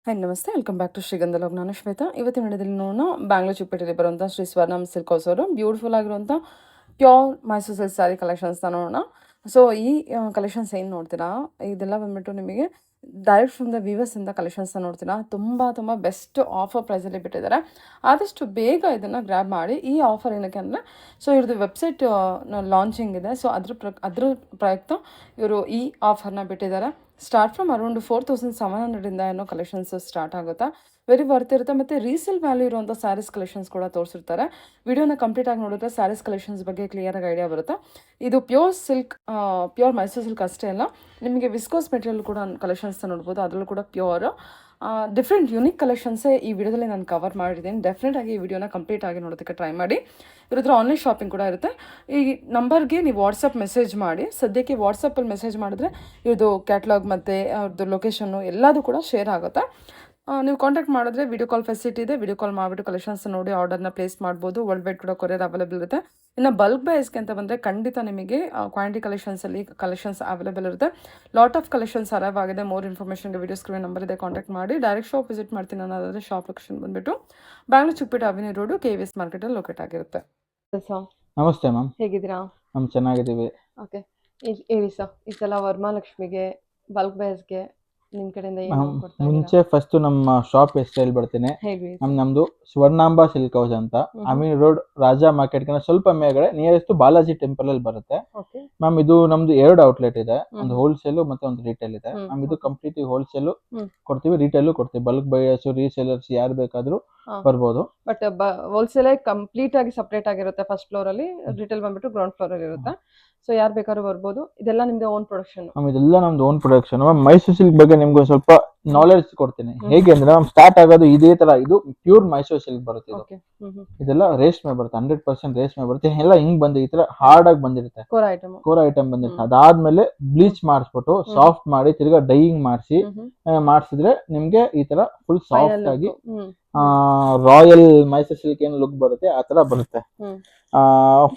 Hi ನಮಸ್ತೆ welcome back to ಶ್ರೀಗಂಧ log. ನಾನು ಶ್ವೇತಾ. ಇವತ್ತಿನ ವಿಡಿಯೋದಲ್ಲಿ ನೋಡೋಣ ಬ್ಯಾಂಗ್ಳೂರ್ ಚಿಕ್ಕಪೇಟೆಯಲ್ಲಿ ಬರುವಂಥ ಶ್ರೀ ಸ್ವರ್ಣಮ್ ಸಿಲ್ಕ್ ಹೌಸ್ ಅವರು ಬ್ಯೂಟಿಫುಲ್ ಆಗಿರುವಂಥ ಪ್ಯೂರ್ ಮೈಸೂರು ಸಿಲ್ಕ್ ಸ್ಯಾರಿ ಕಲೆಕ್ಷನ್ಸ್ನ ನೋಡೋಣ. ಸೊ ಈ ಕಲೆಕ್ಷನ್ಸ್ ಏನು ನೋಡ್ತೀರಾ, ಇದೆಲ್ಲ ಬಂದ್ಬಿಟ್ಟು ನಿಮಗೆ ಡೈರೆಕ್ಟ್ ಫ್ರಮ್ ದ ವೀವರ್ಸಿಂದ ಕಲೆಕ್ಷನ್ಸ್ನ ನೋಡ್ತೀರಾ. ತುಂಬ ಬೆಸ್ಟ್ ಆಫರ್ ಪ್ರೈಸಲ್ಲಿ ಬಿಟ್ಟಿದ್ದಾರೆ. ಆದಷ್ಟು ಬೇಗ ಇದನ್ನು ಗ್ರ್ಯಾಬ್ ಮಾಡಿ. ಈ ಆಫರ್ ಏನಕ್ಕೆ ಅಂದರೆ, ಸೊ ಇವ್ರದ್ದು ವೆಬ್ಸೈಟ್ ಲಾಂಚಿಂಗ್ ಇದೆ. ಸೊ ಅದ್ರ ಪ್ರಯುಕ್ತ ಇವರು ಈ ಆಫರ್ನ ಬಿಟ್ಟಿದ್ದಾರೆ. ಸ್ಟಾರ್ಟ್ ಫ್ರಮ್ ಅರೌಂಡ್ 4700 ಏನೋ ಕಲೆಕ್ಷನ್ಸ್ ಸ್ಟಾರ್ಟ್ ಆಗುತ್ತೆ. ವೆರಿ ವರ್ತ್ ಇರುತ್ತೆ. ಮತ್ತು ರೀಸೇಲ್ ವ್ಯಾಲ್ಯೂ ಇರುವಂಥ ಸ್ಯಾರೀಸ್ ಕಲೆಕ್ಷನ್ಸ್ ಕೂಡ ತೋರಿಸಿರ್ತಾರೆ. ವಿಡಿಯೋನ ಕಂಪ್ಲೀಟ್ ಆಗಿ ನೋಡಿದ್ರೆ ಸ್ಯಾರೀಸ್ ಕಲೆಕ್ಷನ್ಸ್ ಬಗ್ಗೆ ಕ್ಲಿಯರಾಗಿ ಐಡಿಯಾ ಬರುತ್ತೆ. ಇದು pure silk, pure Mysuru silk ಅಷ್ಟೇ ಅಲ್ಲ, ನಿಮಗೆ ವಿಸ್ಕೋಸ್ ಮೆಟೀರಿಯಲ್ ಕೂಡ ಕಲೆಕ್ಷನ್ಸ್ನ ನೋಡ್ಬೋದು. ಅದರಲ್ಲೂ ಕೂಡ ಪ್ಯೂರ್ ಡಿಫ್ರೆಂಟ್ ಯುನಿಕ್ ಕಲೆಕ್ಷನ್ಸೇ ಈ ವಿಡಿಯೋದಲ್ಲಿ ನಾನು ಕವರ್ ಮಾಡಿದ್ದೀನಿ. ಡೆಫಿನೆಟಾಗಿ ಈ ವಿಡಿಯೋನ ಕಂಪ್ಲೀಟ್ ಆಗಿ ನೋಡೋದಕ್ಕೆ ಟ್ರೈ ಮಾಡಿ. ಇವ್ರ ಹತ್ರ ಆನ್ಲೈನ್ ಶಾಪಿಂಗ್ ಕೂಡ ಇರುತ್ತೆ. ಈ ನಂಬರ್ಗೆ ನೀವು ವಾಟ್ಸಪ್ ಮೆಸೇಜ್ ಮಾಡಿ. ಸದ್ಯಕ್ಕೆ ವಾಟ್ಸಪ್ಪಲ್ಲಿ ಮೆಸೇಜ್ ಮಾಡಿದ್ರೆ ಇವ್ರದ್ದು ಕ್ಯಾಟ್ಲಾಗ್ ಮತ್ತು ಅವ್ರದ್ದು ಲೊಕೇಶನ್ನು ಎಲ್ಲದೂ ಕೂಡ ಶೇರ್ ಆಗುತ್ತೆ. ನೀವು ಕಾಂಟ್ಯಾಕ್ಟ್ ಮಾಡಿದ್ರೆ ವಿಡಿಯೋ ಕಾಲ್ ಫೆಸಿಲಿಟಿ ಇದೆ. ವಿಡಿಯೋ ಕಾಲ್ ಮಾಡಿಬಿಟ್ಟು ಕಲೆಕ್ಷನ್ಸ್ ನೋಡಿ ಆರ್ಡರ್ನ ಪ್ಲೇಸ್ ಮಾಡ್ಬೋದು. ವರ್ಲ್ಡ್ ವೈಡ್ ಕೂಡ ಕೊರಿಯರ್ ಅವೈಲೇಬಲ್ ಇರುತ್ತೆ. ಇನ್ನು ಬಲ್ಕ್ ಬೈಸ್ಗೆ ಅಂತ ಬಂದರೆ ಖಂಡಿತ ನಿಮಗೆ ಕ್ವಾಂಟಿಟಿ ಕಲೆಕ್ಷನ್ಸಲ್ಲಿ ಕಲೆಕ್ಷನ್ಸ್ ಅವೈಲೇಬಲ್ ಇರುತ್ತೆ. ಲಾಟ್ ಆಫ್ ಕಲೆಕ್ಷನ್ಸ್ ಅರೈವ್ ಆಗಿದೆ. ಮೋರ್ ಇನ್ಫಾರ್ಮೇಷನ್ಗೆ ವಿಡಿಯೋ ಸ್ಕ್ರೀನ್ ನಂಬರ್ ಇದೆ, ಕಾಂಟ್ಯಾಕ್ಟ್ ಮಾಡಿ. ಡೈರೆಕ್ಟ್ ಶಾಪ್ ವಿಸಿಟ್ ಮಾಡ್ತೀನಿ ಅನ್ನೋದಾದರೆ ಶಾಪ್ ಲೊಕೇಶನ್ ಬಂದುಬಿಟ್ಟು Bangalore Chickpete avenue road KVS ಮಾರ್ಕೆಟಲ್ಲಿ ಲೊಕೇಟ್ ಆಗಿರುತ್ತೆ. ನಮಸ್ತೆ ಮ್ಯಾಮ್. ಹೇಗಿದ್ದೀರಾ? ಮ್ಯಾಮ್ ಚೆನ್ನಾಗಿದ್ದೀವಿ. ಓಕೆ, ಹೇಳಿ ಸರ್. ಈ ಸಲ ವರಮಹಾಲಕ್ಷ್ಮಿಗೆ ಬಲ್ಕ್ ಬೈಸ್ಗೆ ನಿಮ್ಮ ಕಡೆಯಿಂದ ಏನು ಮ್ಯಾಮ್ ಕೊಡ್ತಾ ಮುಂಚೆ ಫಸ್ಟ್ ನಮ್ಮ ಶಾಪ್ ಹೆಸರು ಹೇಳ್ಬಿಡ್ತೀನಿ. ಹೇಳಿ. ನಮ್ದು ಸ್ವರ್ಣಾಂಬ ಸಿಲ್ಕ್ ಹೌಸ್ ಅಂತ, ಅಮೀನ್ ರೋಡ್ ರಾಜಾ ಮಾರ್ಕೆಟ್ ಸ್ವಲ್ಪ ಮೇಲ್ಗಡೆ ನಿಯರೆಸ್ಟ್ ಬಾಲಾಜಿ ಟೆಂಪಲ್ ಅಲ್ಲಿ ಬರುತ್ತೆ. ಓಕೆ. ಮ್ಯಾಮ್ ಇದು ನಮ್ದು 2 ಔಟ್ಲೆಟ್ ಇದೆ. ಒಂದು ಹೋಲ್ಸೇಲ್ ಮತ್ತೆ ಒಂದು ರಿಟೇಲ್ ಇದೆ. ಮ್ಯಾಮ್ ಇದು ಕಂಪ್ಲೀಟ್ ಹೋಲ್ಸೇಲ್ ಕೊಡ್ತೀವಿ, ರಿಟೇಲ್ ಕೊಡ್ತೀವಿ. ಬಲ್ಕ್ ಬೈಯರ್ಸ್, ರೀಸೇಲರ್ಸ್ ಯಾರು ಬೇಕಾದ್ರೂ ಬರ್ಬೋದು. ಬಟ್ ಹೋಲ್ಸೇಲ್ ಕಂಪ್ಲೀಟ್ ಆಗಿ ಸಪರೇಟ್ ಆಗಿರುತ್ತೆ. ಫಸ್ಟ್ ಫ್ಲೋರ್ ಅಲ್ಲಿ, ರಿಟೇಲ್ ಬಂದ್ಬಿಟ್ಟು ಗ್ರೌಂಡ್ ಫ್ಲೋರ್ ಅಲ್ಲಿ ಇರುತ್ತೆ. ಸೊ ಯಾರು ಬೇಕಾದ್ರೂ ಬರ್ಬೋದು. ಇದೆಲ್ಲ ನಿಮ್ದು ಓನ್ ಪ್ರೊಡಕ್ಷನ್? ಮ್ಯಾಮ್ ಇದೆಲ್ಲ ನಮ್ದು own production. Ma'am Mysuru silk ಬಗ್ಗೆ ನಿಮ್ಗೆ ಸ್ವಲ್ಪ ನಾಲೆಡ್ಜ್ ಕೊಡ್ತೀನಿ. ಹೇಗೆ ಅಂದ್ರೆ ಮ್ಯಾಮ್ ಸ್ಟಾರ್ಟ್ ಆಗೋದು ಇದೇ ತರ. ಇದು ಪ್ಯೂರ್ ಮೈಸೂರು ಸಿಲ್ಕ್ ಬರುತ್ತೆ. ಇದೆಲ್ಲ ರೇಷ್ಮೆ ಬರುತ್ತೆ, 100% ರೇಷ್ಮೆ ಬರುತ್ತೆ. ಎಲ್ಲ ಹಿಂಗ್ ಬಂದು ಈ ತರ ಹಾರ್ಡ್ ಆಗಿ ಬಂದಿರುತ್ತೆ, ಕೋರ್ ಐಟಮ್ ಬಂದಿರುತ್ತೆ. ಅದಾದ್ಮೇಲೆ ಬ್ಲೀಚ್ ಮಾಡಿಸ್ಬಿಟ್ಟು ಸಾಫ್ಟ್ ಮಾಡಿ ತಿರ್ಗಾ ಡೈಯಿಂಗ್ ಮಾಡಿಸಿದ್ರೆ ನಿಮ್ಗೆ ಈ ತರ ಫುಲ್ ಸಾಫ್ಟ್ ಆಗಿ ರಾಯಲ್ ಮೈಸೂರು ಸಿಲ್ಕ್ ಏನ್ ಲುಕ್ ಬರುತ್ತೆ ಆ ತರ ಬರುತ್ತೆ.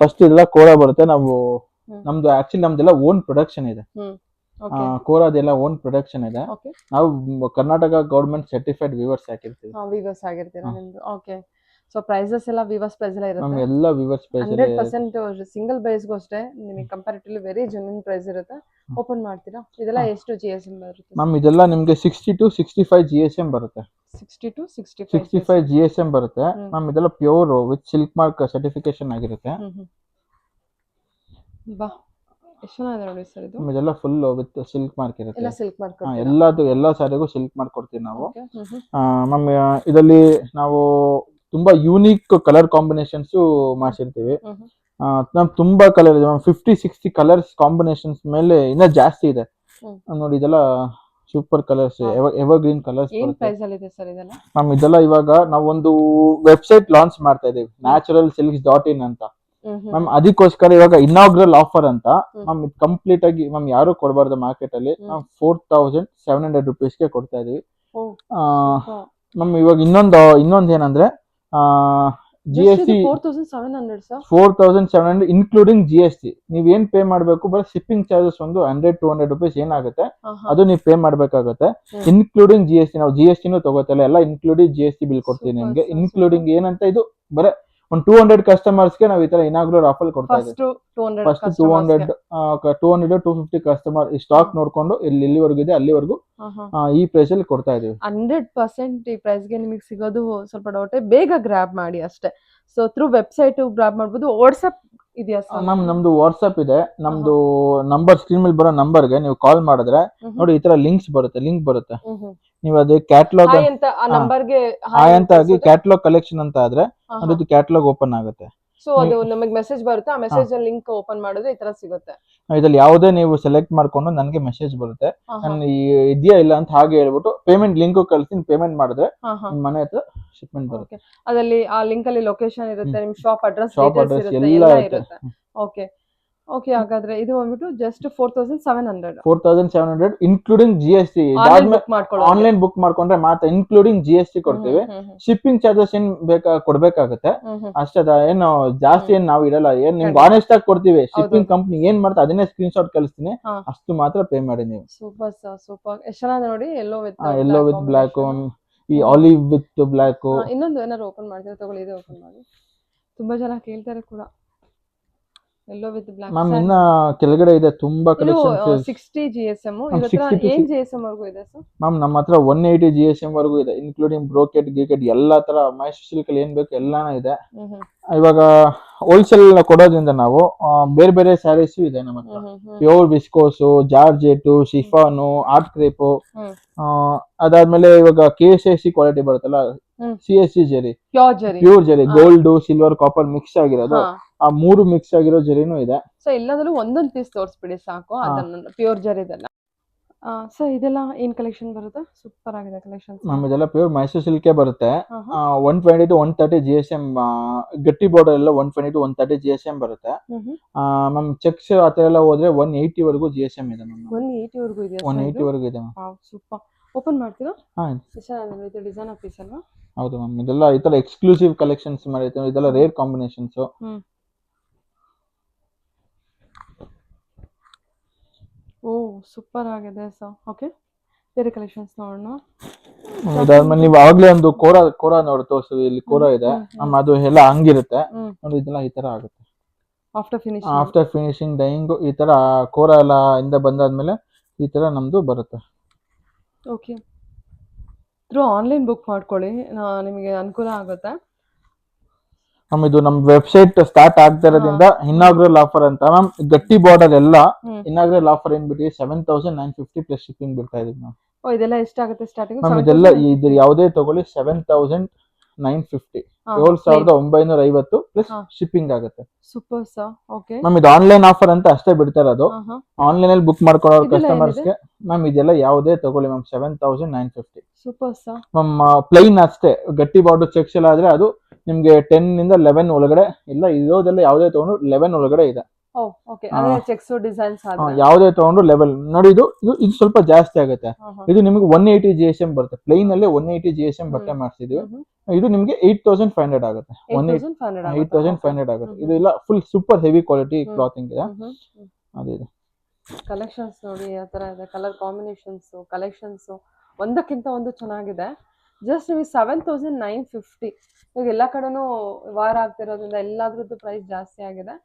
ಫಸ್ಟ್ ಇದೆಲ್ಲ ಕೋರ ಬರುತ್ತೆ. ನಮ್ದು ಆಕ್ಚುಲಿ ನಮ್ದೆಲ್ಲ ಓನ್ ಪ್ರೊಡಕ್ಷನ್ ಇದೆ. ಕೋರಾದೆಲ್ಲ ಓನ್ ಪ್ರೊಡಕ್ಷನ್ ಇದೆ. ನಾವು ಕರ್ನಾಟಕ ಗೌರ್ಮೆಂಟ್ ಸರ್ಟಿಫೈಡ್ ವೀವರ್ಸ್ ಹಾಕಿರ್ತೀವಿ. ವೀವರ್ಸ್ ಆಗಿರ್ತೀರಾ ನಿಮ್ದು? ಓಕೆ. ಸೊ ಪ್ರೈಸಸ್ ಎಲ್ಲ ವೀವರ್ಸ್ ಪ್ರೈಸ್ ಎಲ್ಲ ಇರುತ್ತೆ. ಎಲ್ಲ ವೀವರ್ಸ್ ಪ್ರೈಸ್ 100% ಸಿಂಗಲ್ ಬೈಸ್ಗೂ ಅಷ್ಟೇ ನಿಮಗೆ ಕಂಪ್ಯಾರಿಟಿವ್ಲಿ ವೆರಿ ಜೆನ್ಯೂನ್ ಪ್ರೈಸ್ ಇರುತ್ತೆ. ಓಪನ್ ಮಾಡ್ತೀರಾ? ಇದೆಲ್ಲ ಎಷ್ಟು GSM ಬರುತ್ತೆ? ಮ್ಯಾಮ್ ಇದೆಲ್ಲ ನಿಮಗೆ 60 to 65 GSM ಬರುತ್ತೆ. 60 to 65 GSM ಬರುತ್ತೆ. ಮ್ಯಾಮ್ ಇದೆಲ್ಲ pure with silk mark certification ಆಗಿರುತ್ತೆ. ಬಾ ಎಷ್ಟು ಚೆನ್ನಾಗಿದೆ ನೋಡಿ ಸರ್. ಇದು ಇದೆಲ್ಲ ಫುಲ್ ವಿತ್ ಸಿಲ್ಕ್ ಮಾರ್ಕ್ ಇರುತ್ತೆ. ಎಲ್ಲ ಸಿಲ್ಕ್ ಮಾರ್ಕ್ ಎಲ್ಲ ಸಾರಿಗೂ ಸಿಲ್ಕ್ ಮಾರ್ಕ್ ಕೊಡ್ತೀವಿ ನಾವು. ಮ್ಯಾಮ್ ಇದರಲ್ಲಿ ನಾವು ತುಂಬಾ ಯೂನಿಕ್ ಕಲರ್ ಕಾಂಬಿನೇಷನ್ಸ್ ಮಾಡಿಸಿರ್ತೀವಿ. ನಮ್ ತುಂಬಾ ಕಲರ್ ಇದೆ ಮ್ಯಾಮ್. 50-60 ಕಲರ್ಸ್ ಕಾಂಬಿನೇಷನ್ಸ್ ಮೇಲೆ ಇನ್ನ ಜಾಸ್ತಿ ಇದೆ ನೋಡಿ. ಇದೆಲ್ಲ super colours, ever green colours. ಏನ್ ಪ್ರೈಸ್ ಅಲ್ಲಿ ಇದೆ ಸರ್ ಇದೆಲ್ಲ? ಮ್ಯಾಮ್ ಇದೆಲ್ಲ ಇವಾಗ ನಾವೊಂದು ವೆಬ್ಸೈಟ್ ಲಾಂಚ್ ಮಾಡ್ತಾ ಇದೀವಿ, naturalsilks.in ಅಂತ. ಮ್ಯಾಮ್ ಅದಕ್ಕೋಸ್ಕರ ಇವಾಗ ಇನಾಗ್ರಲ್ ಆಫರ್ ಅಂತ. ಮ್ಯಾಮ್ ಇದು ಕಂಪ್ಲೀಟ್ ಆಗಿ ಮ್ಯಾಮ್ ಯಾರು ಕೊಡಬಾರ್ದು ಮಾರ್ಕೆಟ್ ಅಲ್ಲಿ. ನಾವು 4700 rupeesಗೆ ಕೊಡ್ತಾ ಇದೀವಿ. ಮ್ಯಾಮ್ ಇವಾಗ ಇನ್ನೊಂದು ಏನಂದ್ರೆ GST 4700 ಇನ್ಕ್ಲೂಡಿಂಗ್ GST. ನೀವ್ ಏನ್ ಪೇ ಮಾಡ್ಬೇಕು, ಬರೀ ಶಿಪ್ಪಿಂಗ್ ಚಾರ್ಜಸ್ ಒಂದು 100-200 rupees ಏನಾಗುತ್ತೆ ಅದು ನೀವು ಪೇ ಮಾಡ್ಬೇಕಾಗುತ್ತೆ. Including GST. ನಾವು GSTನೂ ತಗೋತಿಲ್ಲ, ಎಲ್ಲ ಇನ್ಕ್ಲೂಡಿಂಗ್ GST ಬಿಲ್ ಕೊಡ್ತೀವಿ ನಿಮ್ಗೆ. ಇನ್ಕ್ಲೂಡಿಂಗ್ ಏನಂತ ಇದು ಬರೀ ಒಂದು 200 ಕಸ್ಟಮರ್ಸ್ಗೆ ನಾವು ಈ ತರ ಇನಾಗ್ರಲ್ ಆಫರ್ ಕೊಡ್ತಾ ಇದ್ದೀವಿ. ಫಸ್ಟ್ 200-250 ಕಸ್ಟಮರ್ ಈ ಸ್ಟಾಕ್ ನೋಡ್ಕೊಂಡು ಎಲ್ಲಿವರೆಗೂ ಇದೆ ಅಲ್ಲಿವರೆಗೂ ಈ ಪ್ರೈಸ್ ಅಲ್ಲಿ ಕೊಡ್ತಾ ಇದೀವಿ. 100% ಈ ಪ್ರೈಸ್ಗೆ ನಿಮಗೆ ಸಿಗೋದು ಸ್ವಲ್ಪ ಡೌಟ್. ಬೇಗ ಗ್ರಾಬ್ ಮಾಡಿ ಅಷ್ಟೇ. ಸೊ ಥ್ರೂ ವೆಬ್ಸೈಟ್ ಗ್ರಾಬ್ ಮಾಡ್ಬೋದು. ವಾಟ್ಸ್ಆಪ್ ಇದೆಯಾ ಸರ್? ಮ್ಯಾಮ್ ನಮ್ದು ವಾಟ್ಸ್ಆಪ್ ಇದೆ. ನಮ್ದು ನಂಬರ್ ಸ್ಕ್ರೀನ್ ಮೇಲೆ ಬರೋ ನಂಬರ್ಗೆ ನೀವು ಕಾಲ್ ಮಾಡಿದ್ರೆ ನೋಡಿ ಈ ತರ ಲಿಂಕ್ ಬರುತ್ತೆ. ನೀವು ಅದೇ ಕ್ಯಾಟಲಾಗ್ ಅಂತ ಆಗಿ ಕ್ಯಾಟಲಾಗ್ ಕಲೆಕ್ಷನ್ ಅಂತ ಆದ್ರೆ ಅದು ಕ್ಯಾಟಲಾಗ್ ಓಪನ್ ಆಗುತ್ತೆ. ಸೊ ಅದು ನಮಗೆ ಮೆಸೇಜ್ ಬರುತ್ತೆ. ಆ ಮೆಸೇಜ್ ಅಲ್ಲಿ ಲಿಂಕ್ ಓಪನ್ ಮಾಡಿದ್ರೆ ಈ ತರ ಸಿಗುತ್ತೆ. ಇದ್ರಲ್ಲಿ ಯಾವುದೇ ನೀವು ಸೆಲೆಕ್ಟ್ ಮಾಡ್ಕೊಂಡು ನನಗೆ ಮೆಸೇಜ್ ಬರುತ್ತೆ. ನಾನು ಇದೆಯಾ ಇಲ್ಲ ಅಂತ ಹಾಗೆ ಹೇಳ್ಬಿಟ್ಟು ಪೇಮೆಂಟ್ ಲಿಂಕ್ ಕಳ್ಸಿ ಪೇಮೆಂಟ್ ಮಾಡಿದ್ರೆ ಮನೆ ಹತ್ರ ಶಿಪ್ಮೆಂಟ್ ಬರುತ್ತೆ. ಅದರಲ್ಲಿ ಆ ಲಿಂಕ್ ಅಲ್ಲಿ ಲೊಕೇಶನ್ ಇರುತ್ತೆ, ನಿಮ್ ಶಾಪ್ ಅಡ್ರೆಸ್ ಎಲ್ಲ ಇರುತ್ತೆ. ಓಕೆ. ಹಾಗಾದ್ರೆ ಇದು ಬಂದ್ಬಿಟ್ಟು just 4700 including GST. Online book ಮಾಡ್ಕೊಂಡ್ರೆ ಮಾತ್ರ ಇನ್ಕ್ಲೂಡಿಂಗ್ GST ಕೊಡ್ತೀವಿ. ಶಿಪ್ಪಿಂಗ್ ಚಾರ್ಜಸ್ ಏನ್ ಕೊಡ್ಬೇಕಾಗುತ್ತೆ ಅಷ್ಟೇ. ಏನು ಜಾಸ್ತಿ ಏನ್ ನಾವು ಇಡಲ್ಲ. ಏನ್ ನಿಮ್ಗೆ ಆನೆಸ್ಟ್ ಆಗಿ ಕೊಡ್ತೀವಿ. ಶಿಪ್ಪಿಂಗ್ ಕಂಪ್ನಿ ಏನ್ ಮಾಡ್ತಾ ಅದನ್ನೇ ಸ್ಕ್ರೀನ್ ಶಾಟ್ ಕಳಿಸ್ತೀನಿ, ಅಷ್ಟು ಮಾತ್ರ ಪೇ ಮಾಡಿ ನೀವು. ಸೂಪರ್. ಎಷ್ಟು ಚೆನ್ನಾಗಿದೆ ನೋಡಿ. Yellow with black. ಈ ಆಲಿವ್ ವಿತ್ ಬ್ಲಾಕ್. ಇನ್ನೊಂದು ಏನಾದ್ರು ಓಪನ್ ಮಾಡ್ತೀರಾ ತಗೊಳ್ಳಿ, ಇದೆ ಓಪನ್ ಮಾಡಿ. ತುಂಬಾ ಜನ ಕೇಳ್ತಾರೆ ಕೂಡ, ಎಲ್ಲೋ ವಿತ್ ಬ್ಲಾಕ್. ಮ್ಯಾಮ್ ಇನ್ನ ಕೆಳಗಡೆ ಇದೆ ತುಂಬಾ ಇದು ಕಲೆಕ್ಷನ್ಸ್. 60 GSM. ಮ್ಯಾಮ್ ಇದ್ರ ಹತ್ರ 60 to ಏನ್ GSM ವರ್ಗೂ ಇದೆ ಸರ್? ಮ್ಯಾಮ್ ನಮ್ಮ ಹತ್ರ 180 GSM ವರೆಗೂ ಇದೆ, ಇನ್ಕ್ಲೂಡಿಂಗ್ ಬ್ರೋಕೆಟ್ ಗೀಕೆಟ್ ಎಲ್ಲಾ ತರ ಮೈಸೂರು ಸಿಲ್ಕ್ ಅಲ್ಲಿ ಏನ್ ಬೇಕು ಎಲ್ಲಾನು ಇದೆ. ಇವಾಗ ಹೋಲ್ಸೇಲ್ ಕೊಡೋದ್ರಿಂದ ನಾವು ಬೇರೆ ಬೇರೆ ಸ್ಯಾರೀಸ್ ಇದೆ ನಮ್ಮ ಹತ್ರ. Pure viscose, georgette, chiffon, art crepe, ಅದಾದ್ಮೇಲೆ ಇವಾಗ KSIC ಕ್ವಾಲಿಟಿ ಬರುತ್ತಲ್ಲ, CSC zari, pure zari, gold, silver, copper mix ಆಗಿರೋದು, ಆ 3 ಮಿಕ್ಸ್ ಆಗಿರೋ ಜರಿನೂ ಇದೆ. ಸೊ ಎಲ್ಲದಲ್ಲೂ ಒಂದೊಂದು ಪೀಸ್ ತೋರಿಸ್ಬಿಡಿ ಸಾಕು, ಅದನ್ನ ಪ್ಯೂರ್ ಜರಿದೆಲ್ಲ. ಸೊ ಇದೆಲ್ಲ ಏನ್ ಕಲೆಕ್ಷನ್ ಬರುತ್ತೆ? ಸೂಪರ್ ಆಗಿದೆ ಕಲೆಕ್ಷನ್ ಮ್ಯಾಮ್. ಇದೆಲ್ಲ ಪ್ಯೂರ್ ಮೈಸೂರು ಸಿಲ್ಕೆ ಬರುತ್ತೆ. 120 to 130 GSM ಗಟ್ಟಿ ಬಾರ್ಡರ್ ಎಲ್ಲ 120 to 130 GSM ಬರುತ್ತೆ. ಮ್ಯಾಮ್ ಚೆಕ್ಸ್ ಆತರ ಎಲ್ಲ ಹೋದ್ರೆ 180 ವರೆಗೂ GSM ಇದೆ ಮ್ಯಾಮ್. 180 ವರೆಗೂ ಇದೆ. 180 ವರೆಗೂ ಇದೆ ಮ್ಯಾಮ್. ಸೂಪರ್. ಓಪನ್ ಮಾಡ್ತೀರಾ? ಇದು ಡಿಸೈನ್ ಪೀಸ್ ಅಲ್ವಾ? ಹೌದು ಮ್ಯಾಮ್. ಇದೆಲ್ಲ ಈ ತರ ಎಕ್ಸ್ಕ್ಲೂಸಿವ್ ಕಲೆಕ್ಷನ್ಸ್ ಮಾಡಿರ್ತೀವಿ, ಇದೆಲ್ಲ ರೇರ್ ಕಾಂಬಿನೇಷನ್ಸ್. ಓ ಸೂಪರ್ ಆಗಿದೆ ಸರ್. ಓಕೆ, ಬೇರೆ ಕಲೆಕ್ಷನ್ಸ್ ನೋಡೋಣ. ಇದಾದ್ಮೇಲೆ ನೀವು ಆಗ್ಲೇ ಒಂದು ಕೋರಾ ನೋಡಿ ತೋರಿಸಿ, ಇಲ್ಲಿ ಕೋರಾ ಇದೆ ಮ್ಯಾಮ್. ಅದು ಎಲ್ಲ ಹಂಗಿರುತ್ತೆ ನೋಡಿ, ಇದೆಲ್ಲ ಈ ತರ ಆಗುತ್ತೆ ಆಫ್ಟರ್ ಫಿನಿಶಿಂಗ್ ಡೈಯಿಂಗ್. ಈ ತರ ಕೋರಾ ಎಲ್ಲ ಇಂದ ಬಂದಾದ್ಮೇಲೆ ಈ ತರ ನಮ್ದು ಬರುತ್ತೆ. ಓಕೆ, ಥ್ರೂ ಆನ್ಲೈನ್ ಬುಕ್ ಮಾಡ್ಕೊಳ್ಳಿ, ನಿಮಗೆ ಅನುಕೂಲ ಆಗುತ್ತೆ ಮ್ಯಾಮ್. ಇದು ನಮ್ ವೆಬ್ಸೈಟ್ ಸ್ಟಾರ್ಟ್ ಆಗ್ತಾ ಇರೋದ್ರಿಂದ ಇನಾಗ್ರಲ್ ಆಫರ್ ಅಂತ ಮ್ಯಾಮ್. ಗಟ್ಟಿ ಬಾರ್ಡರ್ ಎಲ್ಲ ಇನಾಗ್ರಲ್ ಆಫರ್ ಏನ್ಬಿಟ್ಟು 7,950 ಪ್ಲಸ್ ಶಿಪ್ಪಿಂಗ್ ಬಿಡ್ತಾ ಇದೀವಿ ಮ್ಯಾಮ್. ಇದೆಲ್ಲ ಎಷ್ಟಾಗುತ್ತೆ ಸ್ಟಾರ್ಟಿಂಗ್? ಮ್ಯಾಮ್ ಇದೆಲ್ಲ ಇದು ಯಾವುದೇ ತಗೊಳ್ಳಿ 7,950, 7,950 ಪ್ಲಸ್ ಶಿಪ್ಪಿಂಗ್ ಆಗುತ್ತೆ. Super sir. ಓಕೆ ಮ್ಯಾಮ್, ಇದು ಆನ್ಲೈನ್ ಆಫರ್ ಅಂತ ಅಷ್ಟೇ ಬಿಡ್ತಾ ಇರೋದು. ಆನ್ಲೈನ್ ಅಲ್ಲಿ ಬುಕ್ ಮಾಡ್ಕೊಳ್ಳೋ ಕಸ್ಟಮರ್ಸ್ಗೆ ಮ್ಯಾಮ್ ಇದೆಲ್ಲ ಯಾವುದೇ ತಗೊಳ್ಳಿ ma'am 7,950. Super sir. Ma'am plain ಅಷ್ಟೇ, ಗಟ್ಟಿ ಬಾರ್ಡರ್ ಚೆಕ್ಸ್ ಎಲ್ಲ ಆದ್ರೆ ಅದು ನಿಮ್ಗೆ 10 ಇಂದ 11 ಒಳಗಡೆ ಇಲ್ಲ, ಇರೋದೆಲ್ಲ ಯಾವುದೇ ತಗೊಂಡು 11 ಒಳಗಡೆ ಇದೆ. ಯಾವುದೇ ತಗೊಂಡು ಲೆವೆಲ್ ನೋಡಿ. ಇದು ಸ್ವಲ್ಪ ಜಾಸ್ತಿ ಆಗುತ್ತೆ. ಇದು ನಿಮ್ಗೆ 180 GSM ಬರುತ್ತೆ. ಪ್ಲೈನ್ ಅಲ್ಲೇ 180 GSM ಬಟ್ಟೆ ಮಾಡಿಸಿದ್ವಿ. ಇದು ನಿಮ್ಗೆ 8,500 ಆಗುತ್ತೆ. 8,500 ಆಗುತ್ತೆ. ಇದು ಇಲ್ಲ full super heavy quality clothing ಇದೆ. ಅದಿದೆ ಕಲೆಕ್ಷನ್ಸ್ ನೋಡಿ ಯಾವ ತರ ಇದೆ, ಕಲರ್ ಕಾಂಬಿನೇಷನ್ಸ್, ಕಲೆಕ್ಷನ್ಸ್ ಒಂದಕ್ಕಿಂತ ಒಂದು ಚೆನ್ನಾಗಿದೆ. ಜಸ್ಟ್ ನೀವು 7,950. ಇವಾಗ ಎಲ್ಲ ಕಡೆನೂ ವಾರ ಆಗ್ತಿರೋದ್ರಿಂದ ಎಲ್ಲಾದ್ರದ್ದು ಪ್ರೈಸ್ ಜಾಸ್ತಿ ಆಗಿದೆ.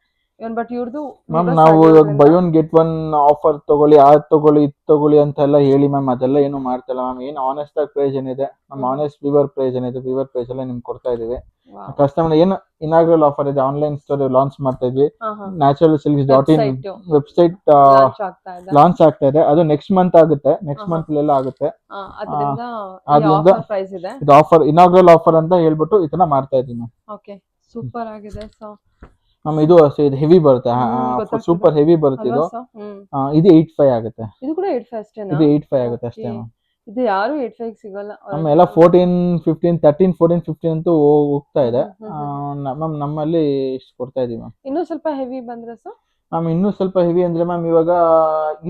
ಬಟ್ ಇವ್ರದ್ದು ಮ್ಯಾಮ್ ನಾವು by one get one offer ತಗೊಳ್ಳಿ, ಅದ್ ತಗೊಳ್ಳಿ, ಇದು ತಗೊಳ್ಳಿ ಅಂತ ಎಲ್ಲ ಹೇಳಿ ಮ್ಯಾಮ್ ಅದೆಲ್ಲ ಏನು ಮಾಡ್ತಿಲ್ಲ ಮ್ಯಾಮ್. ಏನು ಆನೆಸ್ಟ್ ಆಗಿ ಪ್ರೈಸ್ ಏನಿದೆ ನಮ್ಮ ಆನೆಸ್ಟ್ ವಿವರ್ ಪ್ರೈಸ್ ಏನಿದೆ, ವಿವರ್ ಪ್ರೈಸ್ ಎಲ್ಲ ನಿಮ್ಗೆ ಕೊಡ್ತಾ ಇದೀವಿ. ಕಸ್ಟಮರ್ ಏನು ಇನಾಗ್ರಲ್ ಆಫರ್ ಇದೆ, ಆನ್ಲೈನ್ ಸ್ಟೋರ್ ಲಾಂಚ್ ಮಾಡ್ತಾ ಇದ್ವಿ. naturalsilks.in ವೆಬ್ಸೈಟ್ ಲಾಂಚ್ ಆಗ್ತಾ ಇದೆ. ಅದು ನೆಕ್ಸ್ಟ್ ಮಂತ್ ಆಗುತ್ತೆ, ನೆಕ್ಸ್ಟ್ ಮಂತ್ ಎಲ್ಲ ಆಗುತ್ತೆ. ಆದ್ರಿಂದ ಇದು ಆಫರ್ ಇನಾಗ್ರಲ್ ಆಫರ್ ಅಂತ ಹೇಳ್ಬಿಟ್ಟು ಈ ತರ ಮಾಡ್ತಾ ಇದೀವಿ ಮ್ಯಾಮ್. ಓಕೆ, ಸೂಪರ್ ಆಗಿದೆ ಮ್ಯಾಮ್. ಇದು ಅಷ್ಟೇ, ಇದು ಹೆವಿ ಬರುತ್ತೆ, ಸೂಪರ್ ಹೆವಿ ಬರುತ್ತೆ. ಇದು 8,500 ಆಗುತ್ತೆ. ಇದು ಕೂಡ 8,500 ಅಷ್ಟೇನಾ? ಇದು 8,500 ಆಗುತ್ತೆ ಅಷ್ಟೇ ಮ್ಯಾಮ್. ಇದು ಯಾರು 8,500 ಸಿಗಲ್ಲ ಮ್ಯಾಮ್. ಎಲ್ಲ 14, 15, 13, 14, 15 ಅಂತೂ ಹೋಗ್ತಾ ಇದೆ ಮ್ಯಾಮ್. ನಮ್ಮಲ್ಲಿ ಇಷ್ಟು ಕೊಡ್ತಾ ಇದೀವಿ ಮ್ಯಾಮ್. ಇನ್ನೂ ಸ್ವಲ್ಪ ಹೆವಿ ಬಂದ್ರೆ ಸರ್? ಮ್ಯಾಮ್ ಇನ್ನೂ ಸ್ವಲ್ಪ ಹೆವಿ ಅಂದ್ರೆ ಮ್ಯಾಮ್ ಇವಾಗ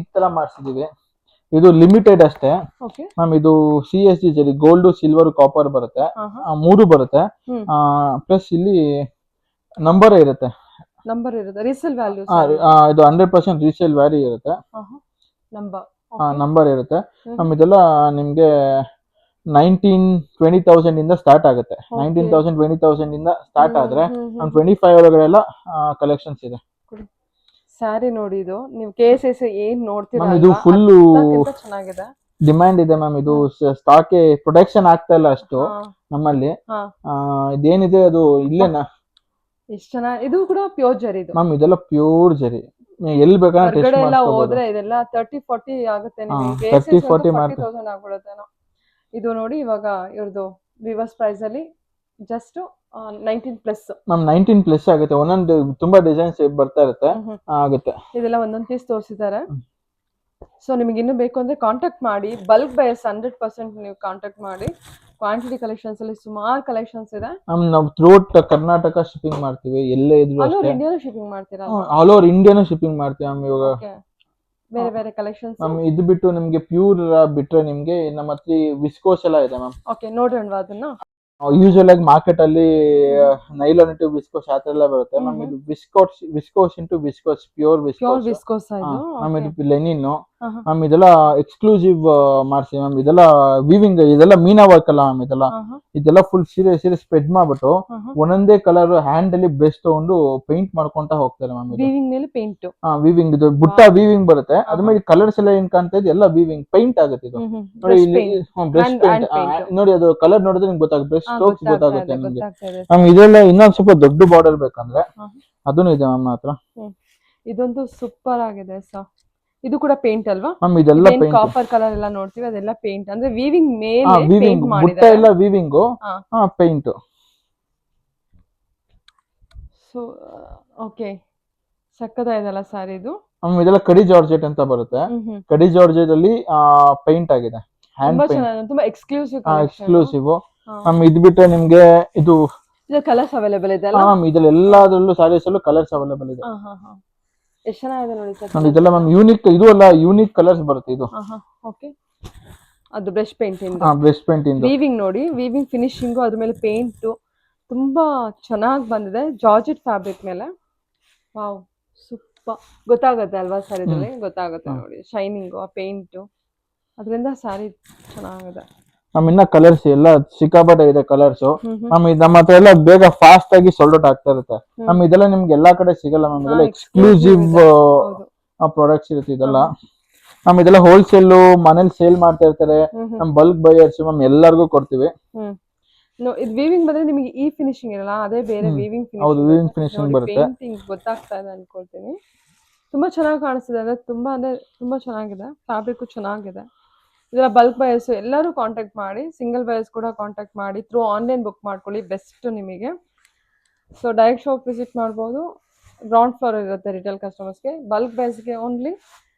ಈ ತರ ಮಾಡಿಸಿದೀವಿ. ಇದು ಲಿಮಿಟೆಡ್ ಅಷ್ಟೇ ಮ್ಯಾಮ್. ಇದು CSG ಜರಿ, ಗೋಲ್ಡ್, ಸಿಲ್ವರ್, ಕಾಪರ್ ಬರುತ್ತೆ, 3 ಬರುತ್ತೆ. ಪ್ಲಸ್ ಇಲ್ಲಿ ನಂಬರ್ ಇರುತ್ತೆ, ರೀಸೇಲ್ ವ್ಯಾಲ್ಯೂ. ಇದು 100% ರೀಸೇಲ್ ವ್ಯಾಲ್ಯೂ ಇರುತ್ತೆ, ನಂಬರ್ ಇರುತ್ತೆ ಮ್ಯಾಮ್. ಇದೆಲ್ಲ ನಿಮ್ಗೆ 19,000-20,000 ಇಂದ ಸ್ಟಾರ್ಟ್ ಆಗುತ್ತೆ. 19,000-20,000 ಇಂದ ಸ್ಟಾರ್ಟ್ ಆದ್ರೆ 25 ಒಳಗಡೆ ಎಲ್ಲ ಕಲೆಕ್ಷನ್ಸ್ ಇದೆ. ಸ್ಯಾರಿ ನೋಡಿ, ಇದು ನೀವು KSIC ಏನ್ ನೋಡ್ತೀರಾ, ಇದು ಫುಲ್ ಚೆನ್ನಾಗಿದೆ, ಡಿಮ್ಯಾಂಡ್ ಇದೆ ಮ್ಯಾಮ್. ಇದು ಸ್ಟಾಕ್ ಪ್ರೊಡಕ್ಷನ್ ಆಗ್ತಾ ಇಲ್ಲ ಅಷ್ಟು ನಮ್ಮಲ್ಲಿ. ಇದೇನಿದೆ ಅದು ಇಲ್ಲೇನಾ ಎಷ್ಟು ಚೆನ್ನಾಗಿ. ಇದು ಕೂಡ ಪ್ಯೂರ್ ಜರಿ ಮ್ಯಾಮ್. ಇದೆಲ್ಲ ಪ್ಯೂರ್ ಜರಿ, ಎಲ್ಲಿ ಬೇಕಾದ್ರೆ ಹೋದ್ರೆ ಇದೆಲ್ಲ 30-40 ಆಗುತ್ತೆ. 30-40 ಆಗ್ಬಿಡುತ್ತೇನೋ. ಇದು ನೋಡಿ ಇವಾಗ ಇವ್ರದ್ದು ವಿವರ್ಸ್ ಪ್ರೈಸ್ ಅಲ್ಲಿ ಜಸ್ಟ್ 19+ ಮ್ಯಾಮ್. 19+ ಆಗುತ್ತೆ. ಒಂದೊಂದು ತುಂಬಾ ಡಿಸೈನ್ಸ್ ಬರ್ತಾ ಇರುತ್ತೆ, ಆಗುತ್ತೆ. ಇದೆಲ್ಲ ಒಂದೊಂದು ಪೀಸ್ ತೋರಿಸಿದ್ದಾರೆ. ಸೊ ನಿಮಗೆ ಇನ್ನೂ ಬೇಕು ಅಂದ್ರೆ ಕಾಂಟ್ಯಾಕ್ಟ್ ಮಾಡಿ. ಬಲ್ಕ್ ಬೈಯರ್ಸ್ 100% ನೀವು ಕಾಂಟ್ಯಾಕ್ಟ್ ಮಾಡಿ. ಕ್ವಾಂಟಿಟಿ ಕಲೆಕ್ಷನ್ಸ್ ಅಲ್ಲಿ ಸುಮಾರು ಕಲೆಕ್ಷನ್ಸ್ ಇದೆ. ನಾವು ಥ್ರೂಔಟ್ ಕರ್ನಾಟಕ ಶಿಪ್ಪಿಂಗ್ ಮಾಡ್ತೀವಿ, ಎಲ್ಲೇ ಇದ್ರು ಆಲ್ ಓವರ್ ಇಂಡಿಯಾನು ಶಿಪ್ಪಿಂಗ್ ಮಾಡ್ತೀರಾ? ಆಲ್ ಓವರ್ ಇಂಡಿಯಾನು ಶಿಪ್ಪಿಂಗ್ ಮಾಡ್ತೀವಿ ಮ್ಯಾಮ್. ಇವಾಗ ಬೇರೆ ಬೇರೆ ಕಲೆಕ್ಷನ್ಸ್ ಮ್ಯಾಮ್. ಇದು ಬಿಟ್ಟು ನಿಮ್ಗೆ ಪ್ಯೂರ್ ಬಿಟ್ರೆ ನಿಮ್ಗೆ ನಮ್ಮ ಹತ್ರ ವಿಸ್ಕೋಸ್ ಎಲ್ಲ ಇದೆ ಮ್ಯಾಮ್. ಓಕೆ, ನೋಡೋಣ ಅದನ್ನ. ಯೂಶುವಲ್ ಆಗಿ ಮಾರ್ಕೆಟ್ ಅಲ್ಲಿ ನೈಲಾನ್ ಇಂಟು ವಿಸ್ಕೋಸ್ ಆ ತರ ಎಲ್ಲ ಬರುತ್ತೆ ಮ್ಯಾಮ್. ಇದು viscose into viscose, pure viscose viscose. Ma'am. ಇದು ಲೆನಿನ್ ಮ್ಯಾಮ್ ಇದೆಲ್ಲ ಎಕ್ಸ್ಕ್ಲೂಸಿವ್ ಮಾಡ್ಸಿ ಮ್ಯಾಮ್. ಇದೆಲ್ಲ ವಿವಿಂಗ್, ಇದೆಲ್ಲ ಮೀನಾ ವರ್ಕ್ ಅಲ್ಲ ಮ್ಯಾಮ್. ಇದೆಲ್ಲ ಫುಲ್ ಸೀರೆ ಸ್ಪ್ರೆಡ್ ಮಾಡ್ಬಿಟ್ಟು ಒಂದೊಂದೇ ಕಲರ್ ಹ್ಯಾಂಡ್ ಅಲ್ಲಿ ಬ್ರಷ್ ತಗೊಂಡು ಪೇಂಟ್ ಮಾಡ್ಕೊಂತ ಹೋಗ್ತಾರೆ ಮ್ಯಾಮ್. ವೀವಿಂಗ್ ಮೇಲೆ ಪೇಂಟ್. ವೀವಿಂಗ್ ಇದು ಬುಟ್ಟ ವೀವಿಂಗ್ ಬರುತ್ತೆ. ಅದ್ರ ಮೇಲೆ ಕಲರ್ಸ್ ಎಲ್ಲ ಏನ್ ಕಾಣ್ತಾ ಇದೆ ಎಲ್ಲ ವೀವಿಂಗ್ ಪೇಂಟ್ ಆಗುತ್ತೆ ಇದು. ನೋಡಿ ಇಲ್ಲಿ ಬ್ರಷ್ ಪೇಂಟ್ ನೋಡಿ, ಅದು ಕಲರ್ ನೋಡಿದ್ರೆ ನಿಮ್ಗೆ ಗೊತ್ತಾಗುತ್ತೆ, ಬ್ರಷ್ ಸ್ಟ್ರೋಕ್ಸ್ ಗೊತ್ತಾಗುತ್ತೆ ನಿಮ್ಗೆ ಮ್ಯಾಮ್. ಇದೆಲ್ಲ ಇನ್ನೊಂದ್ ಸ್ವಲ್ಪ ದೊಡ್ಡ ಬಾರ್ಡರ್ ಬೇಕಂದ್ರೆ ಅದನ್ನು ಇದೆ ಮ್ಯಾಮ್ ಹತ್ರ. ಇದೊಂದು ಸೂಪರ್ ಆಗಿದೆ ಸರ್. ಇದು ಕೂಡ ಪೇಂಟ್ ಅಲ್ವಾ ಮ್ಯಾಮ್? ಇದೆಲ್ಲ ಪೇಂಟ್, ಕಾಪರ್ ಕಲರ್ ಎಲ್ಲ ನೋಡ್ತೀವಿ ಅದೆಲ್ಲ ಪೇಂಟ್, ಅಂದ್ರೆ ವೀವಿಂಗ್ ಮೇಲೆ ವೀವಿಂಗ್ ಬುಟ್ಟ ಎಲ್ಲ ವೀವಿಂಗ್ ಪೇಂಟ್. ಸೊ ಓಕೆ, ಸಕ್ಕತ್ತಾಗಿದೆಲ್ಲ ಸರ್ ಇದು. ಮ್ಯಾಮ್ ಇದೆಲ್ಲ ಕಡಿ ಜಾರ್ಜೆಟ್ ಅಂತ ಬರುತ್ತೆ. ಕಡಿ ಜಾರ್ಜೆಟ್ ಅಲ್ಲಿ ಪೇಂಟ್ ಆಗಿದೆ, ಹ್ಯಾಂಡ್ ಪೇಂಟ್, ತುಂಬಾ ಎಕ್ಸ್ಕ್ಲೂಸಿವ್ ಎಕ್ಸ್ಕ್ಲೂಸಿವ್ ಮ್ಯಾಮ್. ಇದು ಬಿಟ್ಟರೆ ನಿಮ್ಗೆ ಇದು ಕಲರ್ಸ್ ಅವೈಲೇಬಲ್ ಇದೆ ಅಲ್ಲ ಮ್ಯಾಮ್? ಇದ್ರಲ್ಲಿ ಎಲ್ಲಾದ್ರಲ್ಲೂ ಸಾರೀಸ್ ಅಲ್ಲೂ ಕಲರ್ಸ್ ಅವೈಲೇಬಲ್ ಇದೆ. ಎಷ್ಟು ಚೆನ್ನಾಗಿದೆ ನೋಡಿ ಸರ್. ಮ್ಯಾಮ್ ಇದೆಲ್ಲ ಮ್ಯಾಮ್ ಯೂನಿಕ್, ಇದು ಅಲ್ಲ ಯೂನಿಕ್ ಕಲರ್ಸ್ ಬರುತ್ತೆ ಇದು. ಓಕೆ, ಅದು ಬ್ರಷ್ ಪೇಂಟ್ ಇಂದ, ಬ್ರಷ್ ಪೇಂಟ್ ಇಂದ ವೀವಿಂಗ್ ನೋಡಿ, ವೀವಿಂಗ್ ಫಿನಿಶಿಂಗು ಅದ್ರ ಮೇಲೆ ಪೇಂಟ್ ತುಂಬಾ ಚೆನ್ನಾಗಿ ಬಂದಿದೆ ಜಾರ್ಜೆಟ್ ಫ್ಯಾಬ್ರಿಕ್ ಮೇಲೆ. Wow, super. ಗೊತ್ತಾಗುತ್ತೆ ಅಲ್ವಾ ಸರ್, ಇದ್ರಲ್ಲಿ ಗೊತ್ತಾಗುತ್ತೆ ನೋಡಿ ಶೈನಿಂಗು, ಆ ಪೇಂಟು, ಅದರಿಂದ ಸ್ಯಾರಿ ಚೆನ್ನಾಗಿದೆ ಮ್ಯಾಮ್. ಇನ್ನ ಕಲರ್ಸ್ ಎಲ್ಲ ಸಿಕ್ಕಾಪಟ್ಟೆ ಇದೆ ಕಲರ್ಸ್ ಮ್ಯಾಮ್. ಇದು ನಮ್ಮ ಹತ್ರ ಎಲ್ಲ ಬೇಗ ಫಾಸ್ಟ್ ಆಗಿ ಸೋಲ್ಡ್ ಔಟ್ ಆಗ್ತಾ ಇರುತ್ತೆ ಮ್ಯಾಮ್. ಇದೆಲ್ಲ ನಿಮ್ಗೆ ಎಲ್ಲಾ ಕಡೆ ಸಿಗಲ್ಲ ಮ್ಯಾಮ್. ಇದೆಲ್ಲ ಎಕ್ಸ್ಕ್ಲೂಸಿವ್ ಪ್ರಾಡಕ್ಟ್ಸ್ ಇರುತ್ತೆ ಇದೆಲ್ಲ ಮ್ಯಾಮ್. ಇದೆಲ್ಲ ಹೋಲ್ಸೇಲ್ ಮನೇಲಿ ಸೇಲ್ ಮಾಡ್ತಾ ಇರ್ತಾರೆ ನಮ್ ಬಲ್ಕ್ ಬೈಯರ್ಸ್ ಮ್ಯಾಮ್, ಎಲ್ಲರಿಗೂ ಕೊಡ್ತೀವಿ. ಇದು ವೀವಿಂಗ್ ಬಂದ್ರೆ ನಿಮಗೆ ಈ ಫಿನಿಶಿಂಗ್ ಇರಲ್ಲ, ಅದೇ ಬೇರೆ ವೀವಿಂಗ್ ಫಿನಿಶಿಂಗ್ ಬರುತ್ತೆ. ಪೇಂಟಿಂಗ್ ಗೊತ್ತಾಗ್ತಾ ಇದೆ ಅನ್ಕೊಳ್ತೀನಿ. ತುಂಬಾ ಚೆನ್ನಾಗಿ ಕಾಣಿಸ್ತಿದೆ, ಅಂದ್ರೆ ತುಂಬಾ ಚೆನ್ನಾಗಿದೆ. ಫ್ಯಾಬ್ರಿಕ್ ಚೆನ್ನಾಗಿದೆ. ಇದರ ಬಲ್ಕ್ ಬಯರ್ಸ್ ಎಲ್ಲರೂ ಕಾಂಟ್ಯಾಕ್ಟ್ ಮಾಡಿ, ಸಿಂಗಲ್ ಬಯರ್ಸ್ ಕೂಡ ಕಾಂಟ್ಯಾಕ್ಟ್ ಮಾಡಿ, ಥ್ರೂ ಆನ್ಲೈನ್ ಬುಕ್ ಮಾಡ್ಕೊಳ್ಳಿ, ಬೆಸ್ಟ್ ನಿಮಗೆ. ಸೊ ಡೈರೆಕ್ಟ್ ಶಾಪ್ ವಿಸಿಟ್ ಮಾಡ್ಬೋದು. ಗ್ರೌಂಡ್ ಫ್ಲೋರ್ ಇರುತ್ತೆ ರಿಟೇಲ್ ಕಸ್ಟಮರ್ಸ್ಗೆ. ಬಲ್ಕ್ ಬಯರ್ಸ್ಗೆ ಓನ್ಲಿ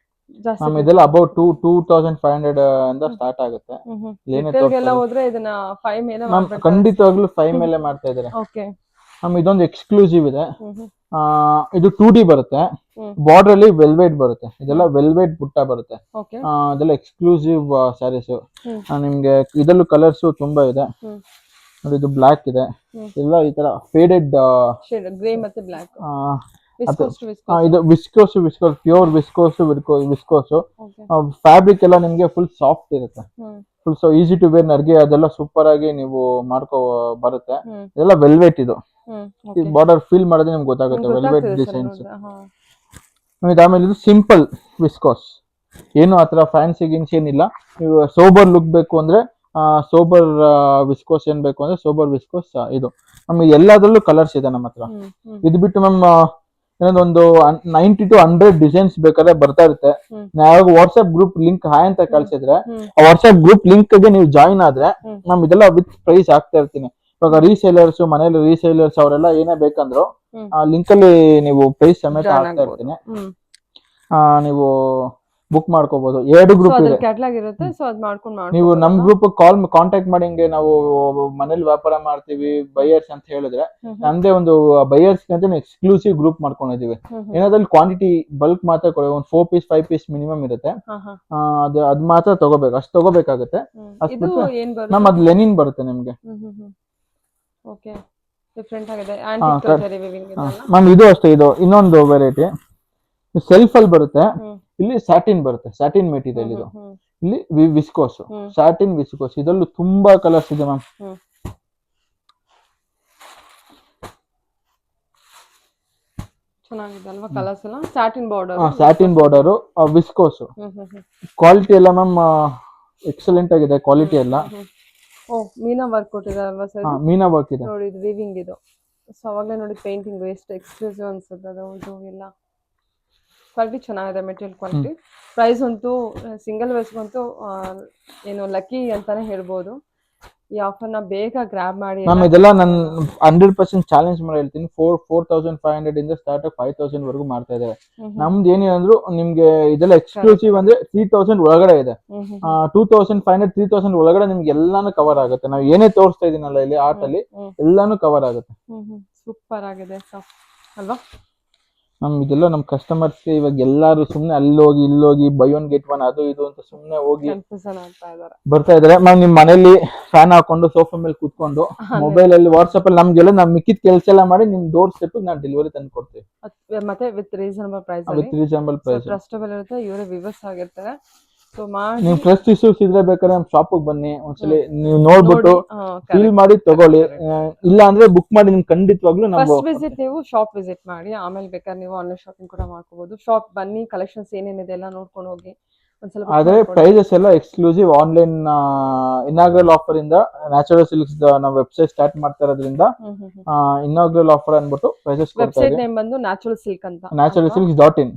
ಜಾಸ್ತಿ. ಇದೆಲ್ಲ ಅಬೌಟ್ 2500 ಇಂದ ಸ್ಟಾರ್ಟ್ ಆಗುತ್ತೆ. ಎಲ್ಲ ಹೋದ್ರೆ ಇದನ್ನ 5 ಮೇಲೆ ಖಂಡಿತವಾಗ್ಲೂ 5 ಮೇಲೆ ಮಾಡ್ತಾ ಇದ್ದಾರೆ. ಓಕೆ ಮ್ಯಾಮ್ ಇದೊಂದು ಎಕ್ಸ್ಕ್ಲೂಸಿವ್ ಇದೆ. ಇದು 2D ಬರುತ್ತೆ, ಬಾರ್ಡರ್ ಅಲ್ಲಿ ವೆಲ್ವೆಟ್ ಬರುತ್ತೆ. ಇದೆಲ್ಲ ವೆಲ್ವೆಟ್ ಬುಟ್ಟ ಬರುತ್ತೆ. ಇದೆಲ್ಲ ಎಕ್ಸ್ಕ್ಲೂಸಿವ್ ಸ್ಯಾರೀಸ್ ನಿಮ್ಗೆ. ಇದರಲ್ಲೂ ಕಲರ್ಸ್ ತುಂಬಾ ಇದೆ ನೋಡಿ. ಇದು ಬ್ಲಾಕ್ ಇದೆ, ಎಲ್ಲ ಈ ತರ ಫೇಡೆಡ್ ಗ್ರೇ ಮತ್ತೆ ಬ್ಲಾಕ್. ಇದು ವಿಸ್ಕೋಸ್ ಪ್ಯೂರ್ ವಿಸ್ಕೋಸ್. ಫ್ಯಾಬ್ರಿಕ್ ಎಲ್ಲ ನಿಮ್ಗೆ ಫುಲ್ ಸಾಫ್ಟ್ ಇರುತ್ತೆ, ಫುಲ್ ಈಸಿ ಟು ವೇರ್. ನರ್ಗೆ ಅದೆಲ್ಲ ಸೂಪರ್ ಆಗಿ ನೀವು ಮಾಡ್ಕೋ ಬರುತ್ತೆ. ಇದೆಲ್ಲ ವೆಲ್ವೆಟ್. ಇದು ಬಾರ್ಡರ್ ಫೀಲ್ ಮಾಡಿದ್ರೆ ನಿಮ್ಗೆ ಗೊತ್ತಾಗುತ್ತೆ ವೆಲ್ವೆಟ್ ಡಿಸೈನ್ಸ್. ಆಮೇಲೆ ಇದು ಸಿಂಪಲ್ ವಿಸ್ಕೋಸ್, ಏನು ಆತರ ಫ್ಯಾನ್ಸಿ ಗಿನ್ಸ್ ಏನಿಲ್ಲ. ನೀವು ಸೋಬರ್ ಲುಕ್ ಬೇಕು ಅಂದ್ರೆ ಸೋಬರ್ ವಿಸ್ಕೋಸ್, ಏನ್ ಬೇಕು ಅಂದ್ರೆ ಸೋಬರ್ ವಿಸ್ಕೋಸ್. ಇದು ನಮ್ಗೆ ಎಲ್ಲದರಲ್ಲೂ ಕಲರ್ಸ್ ಇದೆ ನಮ್ಮ ಹತ್ರ. ಇದು ಬಿಟ್ಟು ಮ್ಯಾಮ್ ಏನೊಂದು 90 to 100 ಡಿಸೈನ್ಸ್ ಬೇಕಾದ್ರೆ ಬರ್ತಾ ಇರುತ್ತೆ. ನಾವು ವಾಟ್ಸ್ಆಪ್ ಗ್ರೂಪ್ ಲಿಂಕ್ ಹಾಯ್ ಅಂತ ಕಳ್ಸಿದ್ರೆ ಆ ವಾಟ್ಸ್ಆಪ್ ಗ್ರೂಪ್ ಲಿಂಕ್ ಗೆ ನೀವು ಜಾಯಿನ್ ಆದ್ರೆ ನಮ್ ಇದೆಲ್ಲ ವಿತ್ ಪ್ರೈಸ್ ಹಾಕ್ತಾ ಇರ್ತೀನಿ. ಇವಾಗ ರೀಸೇಲರ್ಸ್, ಮನೇಲಿ ರೀಸೇಲರ್ಸ್ ಅವರೆಲ್ಲ ಏನೇ ಬೇಕಂದ್ರು ಆ ಲಿಂಕ್ ಅಲ್ಲಿ ನೀವು ಪ್ರೈಸ್ ಸಮೇತ ಹಾಕ್ತಾ ಇರ್ತೀನಿ. ನೀವು ಬುಕ್ ಮಾಡ್ಕೋಬಹುದು. 2 ಗ್ರೂಪ್ ಇದೆ, ಕ್ಯಾಟಲಾಗ್ ಇರುತ್ತೆ. ಸೊ ಅದ್ ಮಾಡ್ಕೊಂಡು ನೀವು ನಮ್ ಗ್ರೂಪ್ ಕಾಂಟ್ಯಾಕ್ಟ್ ಮಾಡಿ, ಹಿಂಗೆ ನಾವು ಮನೇಲಿ ವ್ಯಾಪಾರ ಮಾಡ್ತೀವಿ ಬೈಯರ್ಸ್ ಅಂತ ಹೇಳಿದ್ರೆ, ನಮ್ದೇ ಒಂದು ಬೈಯರ್ಸ್ ಅಂತ ಎಕ್ಸ್ಕ್ಲೂಸಿವ್ ಗ್ರೂಪ್ ಮಾಡ್ಕೊಂಡಿದೀವಿ. ಏನಾದ್ರಲ್ಲಿ ಕ್ವಾಂಟಿಟಿ ಬಲ್ಕ್ ಮಾತ್ರ ಕೊಡಿ, ಒಂದು 4 ಪೀಸ್ 5 ಪೀಸ್ ಮಿನಿಮಮ್ ಇರುತ್ತೆ. ಅದ್ ಮಾತ್ರ ತಗೋಬೇಕು, ಅಷ್ಟು ತಗೋಬೇಕಾಗುತ್ತೆ. ನಮ್ ಅದ್ ಲೆನಿನ್ ಬರುತ್ತೆ ನಿಮ್ಗೆ. ಮ್ಯಾಮ್ ಇದು ಅಷ್ಟೇ. ಇದು ಇನ್ನೊಂದು ವೆರೈಟಿ ಸೆಲ್ಫ್ ಅಲ್ಲಿ ಬರುತ್ತೆ. ಇಲ್ಲಿ ಸ್ಯಾಟಿನ್ ಬರುತ್ತೆ, ಸ್ಯಾಟಿನ್ ಮೆಟೀರಿಯಲ್ ಇದು. ಇಲ್ಲಿ ವಿಸ್ಕೋಸ್, ಸ್ಯಾಟಿನ್ ವಿಸ್ಕೋಸ್. ಇದರಲ್ಲೂ ತುಂಬಾ ಕಲರ್ಸ್ ಇದೆ ಮ್ಯಾಮ್. ಚೆನ್ನಾಗಿದೆ ಅಲ್ವಾ ಕಲರ್ಸ್ ಎಲ್ಲ. Satin border viscose. ಕ್ವಾಲಿಟಿ ಎಲ್ಲ ಮ್ಯಾಮ್ ಎಕ್ಸಲೆಂಟ್ ಆಗಿದೆ ಕ್ವಾಲಿಟಿ ಎಲ್ಲ. ಮೀನಾ ವರ್ಕ್ ಕೊಟ್ಟಿದ್ದಾರೆ ಅಲ್ವಾ ಸರ್? ಮೀನಾ ವರ್ಕ್ ಇದೆ ನೋಡಿ, ಇದು ವೀವಿಂಗ್ ಇದು. ಸೊ ಅವಾಗಲೇ ನೋಡಿ ಪೇಂಟಿಂಗ್ ಎಷ್ಟು ಎಕ್ಸ್ಕ್ಲೂಸಿವ್ ಅನ್ಸುತ್ತೆ ಅದು. ಎಲ್ಲ ಕ್ವಾಲಿಟಿ ಚೆನ್ನಾಗಿದೆ, ಮೆಟೀರಿಯಲ್ ಕ್ವಾಲಿಟಿ. ಪ್ರೈಸ್ ಅಂತೂ ಸಿಂಗಲ್ ವೇಸ್ಗಂತೂ ಏನು ಲಕ್ಕಿ ಅಂತಾನೆ ಹೇಳ್ಬೋದು. ಈ ಆಫರ್ನ ಬೇಗ ಗ್ರಾಬ್ ಮಾಡಿ ಮ್ಯಾಮ್. ಇದೆಲ್ಲ ನಾನು 100% ಚಾಲೆಂಜ್ ಮಾಡಿ ಹೇಳ್ತೀನಿ. 4,500 ಇಂದ ಸ್ಟಾರ್ಟ್ 5,000 ವರೆಗೂ ಮಾಡ್ತಾ ಇದ್ದಾರೆ. ನಮ್ದು ಏನಿದ್ರು ನಿಮ್ಗೆ ಇದೆಲ್ಲ ಎಕ್ಸ್ಕ್ಲೂಸಿವ್ ಅಂದ್ರೆ 3,000 ಒಳಗಡೆ ಇದೆ. 2,500 3,000 ಒಳಗಡೆ ನಿಮ್ಗೆ ಎಲ್ಲಾನು ಕವರ್ ಆಗುತ್ತೆ. ನಾವು ಏನೇ ತೋರಿಸ್ತಾ ಇದೀನಲ್ಲ ಇಲ್ಲಿ ಆರ್ಟ್ ಅಲ್ಲಿ ಎಲ್ಲಾನು ಕವರ್ ಆಗುತ್ತೆ. ಸೂಪರ್ ಆಗಿದೆ ಅಲ್ವಾ ನಮ್ ಇದೆಲ್ಲ ನಮ್ ಕಸ್ಟಮರ್ಸ್ ಇವಾಗ ಎಲ್ಲಾರು ಸುಮ್ನೆ ಅಲ್ಲೋಗಿ ಇಲ್ಲೋಗಿ ಬೈ ಒನ್ ಗೆಟ್ ಒನ್ ಅದು ಇದು ಅಂತ ಸುಮ್ನೆ ಹೋಗಿ ಬರ್ತಾ ಇದಾರೆ ಮ್ಯಾಮ್. ನಿಮ್ ಮನೇಲಿ ಫ್ಯಾನ್ ಹಾಕೊಂಡು ಸೋಫಾ ಮೇಲೆ ಕೂತ್ಕೊಂಡು ಮೊಬೈಲ್ ಅಲ್ಲಿ ವಾಟ್ಸ್ಆಪ್ ಅಲ್ಲಿ ನಮ್ಗೆಲ್ಲ ನಾವ್ ಮಿಕ್ಕಿದ ಕೆಲಸ ಎಲ್ಲ ಮಾಡಿ ನಿಮ್ ಡೋರ್ ಸ್ಟೆಪ್ ನಾವು ಡೆಲಿವರಿ ತಂದು ಕೊಡ್ತೀವಿ ಮತ್ತೆ with reasonable price with reasonable price. Trustable ಇರುತ್ತೆ, ಇವರೇ ವಿವರ್ಸ್ ಆಗಿರ್ತಾರೆ. ಸೊ ಮಾಡಿ ನೀವು ಟ್ರಸ್ಟ್ ಇಶ್ಯೂಸ್ ಇದ್ರೆ ಬೇಕಾದ್ರೆ ನಮ್ ಶಾಪಿಗೆ ಬನ್ನಿ, ಒಂದ್ಸಲಿ ನೀವು ನೋಡ್ಬಿಟ್ಟು ಫೀಲ್ ಮಾಡಿ ತಗೊಳ್ಳಿ. ಇಲ್ಲ ಅಂದ್ರೆ ಬುಕ್ ಮಾಡಿ ನಿಮ್ಗೆ ಖಂಡಿತವಾಗ್ಲೂ ನಾವು ಫಸ್ಟ್ ವಿಸಿಟ್ ನೀವು ಶಾಪ್ ವಿಸಿಟ್ ಮಾಡಿ, ಆಮೇಲೆ ಬೇಕಾದ್ರೆ ನೀವು ಆನ್ಲೈನ್ ಶಾಪಿಂಗ್ ಕೂಡ ಮಾಡ್ಕೋಬಹುದು. ಶಾಪ್ ಬನ್ನಿ, ಕಲೆಕ್ಷನ್ಸ್ ಏನೇನಿದೆ ಎಲ್ಲ ನೋಡ್ಕೊಂಡು ಹೋಗಿ ಒಂದ್ಸಲ book ಆದ್ರೆ ಮಾಡ್ಕೊಳ್ಳಿ. ಪ್ರೈಸಸ್ ಎಲ್ಲ ಎಕ್ಸ್ಕ್ಲೂಸಿವ್ ಆನ್ಲೈನ್ ಇನಾಗ್ರಲ್ ಆಫರ್ ಇಂದ ನ್ಯಾಚುರಲ್ ಸಿಲ್ಕ್ಸ್ ನಾವು ವೆಬ್ಸೈಟ್ ಸ್ಟಾರ್ಟ್ ಮಾಡ್ತಾ ಇರೋದ್ರಿಂದ ಇನಾಗ್ರಲ್ ಆಫರ್ ಅನ್ಬಿಟ್ಟು ಪ್ರೈಸಸ್ ಕೊಡ್ತಾ ವೆಬ್ಸೈಟ್ ಇದೆ. ನೇಮ್ ಬಂದು ನ್ಯಾಚುರಲ್ ಸಿಲ್ಕ್ ಅಂತ, natural silks .in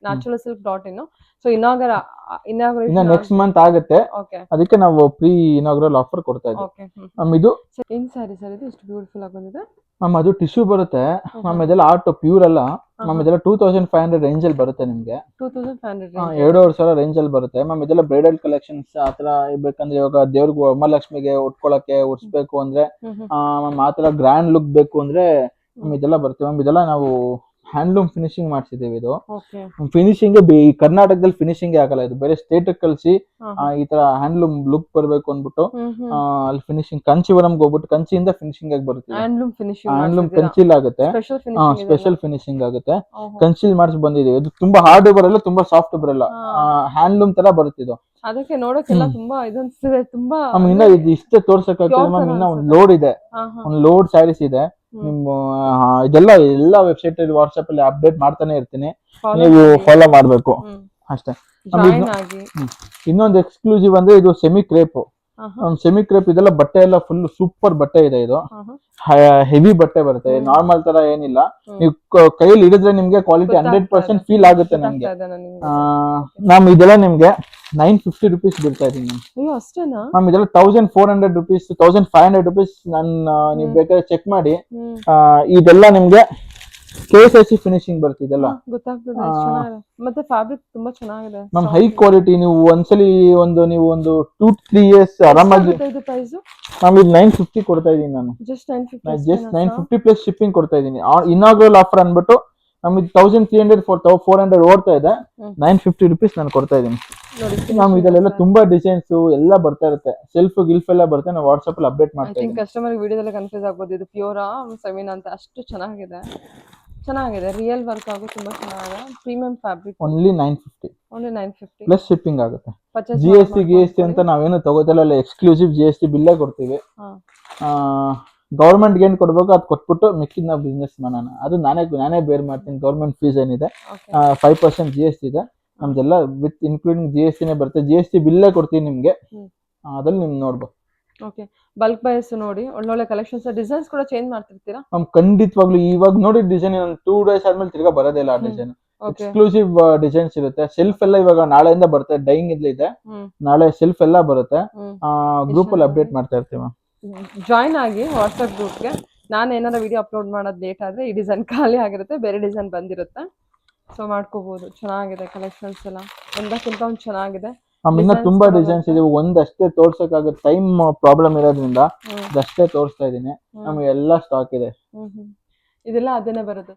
natural silk .in. So ಇನ್ನ ಇನಾಗ್ರೇಷನ್ ನೆಕ್ಸ್ಟ್ ಮಂತ್ ಆಗುತ್ತೆ, ಓಕೆ ಅದಕ್ಕೆ ನಾವು ಪ್ರೀ ಇನಾಗ್ರಲ್ ಆಫರ್ ಕೊಡ್ತಾ ಇದ್ದೀವಿ. ಓಕೆ. ಇದು ಏನ್ ಸ್ಯಾರಿ ಸರ್ ಇದು ಇಷ್ಟು ಬ್ಯೂಟಿಫುಲ್ ಆಗಿ ಬಂದಿದೆ? ಅದು ಟಿಶ್ಯೂ ಬರುತ್ತೆ ಮ್ಯಾಮ್, ಇದೆಲ್ಲ ಆರ್ಟ್ ಪ್ಯೂರ್ ಅಲ್ಲ ಮ್ಯಾಮ್. ಇದೆಲ್ಲ 2500 ರೇಂಜ್ ಅಲ್ಲಿ ಬರುತ್ತೆ ನಿಮ್ಗೆ. 2500 2,500 ರೇಂಜ್ ಅಲ್ಲಿ ಬರುತ್ತೆ ಮ್ಯಾಮ್. ಇದೆಲ್ಲ ಬ್ರೈಡಲ್ ಕಲೆಕ್ಷನ್ಸ್ ಆತರ ಬೇಕಂದ್ರೆ ಇವಾಗ ದೇವ್ರಿಗೆ ವರಮಹಾಲಕ್ಷ್ಮಿಗೆ ಉಟ್ಕೊಳಕ್ಕೆ ಉಡ್ಸ್ಬೇಕು ಅಂದ್ರೆ ಮ್ಯಾಮ್, ಆತರ ಗ್ರ್ಯಾಂಡ್ ಲುಕ್ ಬೇಕು ಅಂದ್ರೆ ಇದೆಲ್ಲ ಬರುತ್ತೆ ಮ್ಯಾಮ್. ಇದೆಲ್ಲ ನಾವು ಹ್ಯಾಂಡ್ಲೂಮ್ ಫಿನಿಶಿಂಗ್ ಮಾಡ್ಸಿದೀವಿ. ಇದು ಫಿನಿಶಿಂಗ್ ಕರ್ನಾಟಕದಲ್ಲಿ ಫಿನಿಶಿಂಗ್ ಆಗಲ್ಲ, ಇದು ಬೇರೆ ಸ್ಟೇಟ್ ಕಲ್ಸಿ ಈ ತರ ಹ್ಯಾಂಡ್ಲೂಮ್ ಲುಕ್ ಬರ್ಬೇಕು ಅನ್ಬಿಟ್ಟು ಅಲ್ಲಿ ಫಿನಿಶಿಂಗ್ ಕಂಚಿವರಂಗೆ ಹೋಗ್ಬಿಟ್ಟು ಕಂಚಿಯಿಂದ ಫಿನಿಶಿಂಗ್ ಆಗಿ ಬರುತ್ತೆ. ಹ್ಯಾಂಡ್ಲೂಮ್ ಕಂಚಿಲ್ ಆಗುತ್ತೆ, ಸ್ಪೆಷಲ್ ಫಿನಿಶಿಂಗ್ ಆಗುತ್ತೆ. ಕಂಚಿಲ್ ಮಾಡಿಸಿ ಬಂದಿದೆ. ಇದು ತುಂಬಾ ಹಾರ್ಡ್ ಬರಲ್ಲ, ತುಂಬಾ ಸಾಫ್ಟ್ ಬರಲ್ಲ, ಹ್ಯಾಂಡ್ಲೂಮ್ ತರ ಬರುತ್ತೆ ಇದು. ಅದಕ್ಕೆ ನೋಡಕ್ಕೆಲ್ಲ ತುಂಬಾ ಇದನ್ಸಿದೆ, ತುಂಬಾ ಇನ್ನ ಇದು ಇಷ್ಟೇ ತೋರ್ಸಕ್ಕಾಗ್ತದೆ ಮ್ಯಾಮ್. ಇನ್ನ ಒಂದು ಲೋಡ್ ಇದೆ, ಒಂದು ಲೋಡ್ ಸ್ಯಾರೀಸ್ ಇದೆ. ನಿಮ್ಮ ಇದೆಲ್ಲ ಎಲ್ಲ ವೆಬ್ಸೈಟ್ ಅಲ್ಲಿ ವಾಟ್ಸ್ಆಪ್ ಅಲ್ಲಿ ಅಪ್ಡೇಟ್ ಮಾಡ್ತಾನೆ ಇರ್ತೀನಿ, ನೀವು ಫಾಲೋ ಮಾಡ್ಬೇಕು ಅಷ್ಟೇ. ಇನ್ನೊಂದು ಎಕ್ಸ್ಕ್ಲೂಸಿವ್ ಅಂದ್ರೆ ಇದು ಸೆಮಿ ಕ್ರೇಪ್. ಸೆಮಿ ಕ್ರೇಪ್ ಇದೆಲ್ಲ ಬಟ್ಟೆ ಎಲ್ಲ ಫುಲ್ ಸೂಪರ್ ಬಟ್ಟೆ ಇದೆ. ಇದು ಹೆವಿ ಬಟ್ಟೆ ಬರುತ್ತೆ, ನಾರ್ಮಲ್ ತರ ಏನಿಲ್ಲ. ನೀವು ಕೈಯಲ್ಲಿ ಹಿಡಿದ್ರೆ ನಿಮ್ಗೆ ಕ್ವಾಲಿಟಿ 100% ಫೀಲ್ ಆಗುತ್ತೆ ನಮ್ಗೆ. ಇದೆಲ್ಲ ನಿಮ್ಗೆ 950 ರುಪೀಸ್ ಬೀಳ್ತಾ ಇದೀನಿ ಮ್ಯಾಮ್. ಇದೆಲ್ಲ 1400 ರುಪೀಸ್, 1500 ರುಪೀಸ್. ನೀವು ಬೇಕಾದ್ರೆ ಚೆಕ್ ಮಾಡಿ. ಇದೆಲ್ಲ ನಿಮ್ಗೆ KSIC ಫಿನಿಶಿಂಗ್ ಬರುತ್ತೆ. ಇದೆಲ್ಲ ಮತ್ತೆ ಫ್ಯಾಬ್ರಿಕ್ ತುಂಬಾ ಚೆನ್ನಾಗಿದೆ ಮ್ಯಾಮ್, ಹೈ ಕ್ವಾಲಿಟಿ. ನೀವು ಒಂದ್ಸಲಿ ನೀವು ಒಂದು 2-3 years ಆರಾಮಾಗಿ ಮ್ಯಾಮ್. ಇದು 950 ಕೊಡ್ತಾ ಇದೀನಿ ನಾನು, ಜಸ್ಟ್ 950 ಪ್ಲಸ್ ಶಿಪ್ಪಿಂಗ್ ಕೊಡ್ತಾ ಇದೀನಿ. ಇನಾಗ್ರಲ್ ಆಫರ್ ಅನ್ಬಿಟ್ಟು ನಮ್ಗೆ 1300 400 ಓಡ್ತಾ ಇದೆ, 950 ರುಪೀಸ್ ನಾನು ಕೊಡ್ತಾ ಇದೀನಿ ಮ್ಯಾಮ್. ಇದೆಲ್ಲ ತುಂಬಾ ಡಿಸೈನ್ಸ್ ಎಲ್ಲ ಬರ್ತಾ ಇರುತ್ತೆ, ಸೆಲ್ಫ್ ಗಿಲ್ಫ್ ಎಲ್ಲ ಬರುತ್ತೆ. ನಾವು ವಾಟ್ಸ್ಆಪ್ ಅಲ್ಲಿ ಅಪ್ಡೇಟ್ ಮಾಡ್ತೀವಿ. ಕಸ್ಟಮರ್ ವಿಡಿಯೋದಲ್ಲಿ ಕನ್ಫ್ಯೂಸ್ ಆಗ್ಬೋದು, ಇದು ಪ್ಯೂರಾ ಸೆಮಿನಾ ಅಂತ. ಅಷ್ಟು ಚೆನ್ನಾಗಿದೆ, ರಿಯಲ್ ವರ್ಕ್ ಆಗು, ತುಂಬಾ ಚೆನ್ನಾಗಿದೆ. Premium fabric. Only 950 plus shipping ಆಗುತ್ತೆ. GST ಅಂತ ನಾವೇನು ತಗೋತಿಲ್ಲ, ಎಕ್ಸ್ಕ್ಲೂಸಿವ್ GST ಬಿಲ್ಲೇ ಕೊಡ್ತೀವಿ. ಗೌರ್ಮೆಂಟ್ ಏನ್ ಕೊಡ್ಬೇಕು ಅದು ಕೊಟ್ಬಿಟ್ಟು ಮಿಕ್ಕಿದ್ ನಾವು ಬಿಸ್ನೆಸ್ ಮಾಡೋಣ. ಅದು ನಾನೇ ಬೇರ್ ಮಾಡ್ತೀನಿ. ಗೌರ್ಮೆಂಟ್ ಫೀಸ್ ಏನಿದೆ 5% GST ಇದೆ ನಮ್ದೆಲ್ಲ, ವಿತ್ ಇನ್ಕ್ಲೂಡಿಂಗ್ GST ನೇ ಬರುತ್ತೆ. GST ಬಿಲ್ಲೇ ಕೊಡ್ತೀನಿ ನಿಮ್ಗೆ, ಅದ್ರಲ್ಲಿ ನಿಮ್ ನೋಡ್ಬೋದು. ಓಕೆ, ಬಲ್ಕ್ ಬೈಸ್ ನೋಡಿ, ಒಳ್ಳೊಳ್ಳೆ ಕಲೆಕ್ಷನ್ಸ್, ಡಿಸೈನ್ಸ್ ಕೂಡ ಚೇಂಜ್ ಮಾಡ್ತಿರ್ತೀರಾ ಖಂಡಿತವಾಗ್ಲೂ. ಇವಾಗ ನೋಡಿ ಡಿಸೈನ್ 2 days ಆದ್ಮೇಲೆ ತಿರ್ಗಾ ಬರೋದೇ ಇಲ್ಲ ಆ ಡಿಸೈನ್. ಎಕ್ಸ್ಕ್ಲೂಸಿವ್ ಡಿಸೈನ್ಸ್ ಇರುತ್ತೆ. ಸೆಲ್ಫ್ ಎಲ್ಲ ಇವಾಗ ನಾಳೆಯಿಂದ ಬರುತ್ತೆ, ಡೈಯಿಂಗ್ ಇದೆ. ನಾಳೆ ಸೆಲ್ಫ್ ಎಲ್ಲ ಬರುತ್ತೆ. ಗ್ರೂಪ್ ಅಲ್ಲಿ ಅಪ್ಡೇಟ್ ಮಾಡ್ತಾ ಇರ್ತೀವಿ. ಜಾಯಿನ್ ಆಗಿ ವಾಟ್ಸ್ಆಪ್ ಗ್ರೂಪ್ಗೆ. ನಾನು ಏನಾರ ವಿಡಿಯೋ ಅಪ್ಲೋಡ್ ಮಾಡೋದು ಲೇಟ್ ಆದ್ರೆ ಈ ಡಿಸೈನ್ ಖಾಲಿ ಆಗಿರುತ್ತೆ, ಬೇರೆ ಡಿಸೈನ್ ಬಂದಿರುತ್ತೆ. ಸೊ ಮಾಡ್ಕೋಬಹುದು. ಚೆನ್ನಾಗಿದೆ ಕಲೆಕ್ಷನ್ಸ್ ಎಲ್ಲ, ಒಂದಕ್ಕಿಂತ ಒಂದು ಚೆನ್ನಾಗಿದೆ. ಇನ್ನ ತುಂಬಾ ಡಿಸೈನ್ಸ್ ಇದೆ, ಒಂದಷ್ಟೇ ತೋರ್ಸಕ್ಕಾಗುತ್ತೆ, ಟೈಮ್ ಪ್ರಾಬ್ಲಮ್ ಇರೋದ್ರಿಂದ ಅಷ್ಟೇ ತೋರಿಸ್ತಾ ಇದೀನಿ. ನಮ್ಗೆ ಎಲ್ಲ ಸ್ಟಾಕ್ ಇದೆ. ಇದೆಲ್ಲ ಅದೇನೆ ಬರುತ್ತೆ.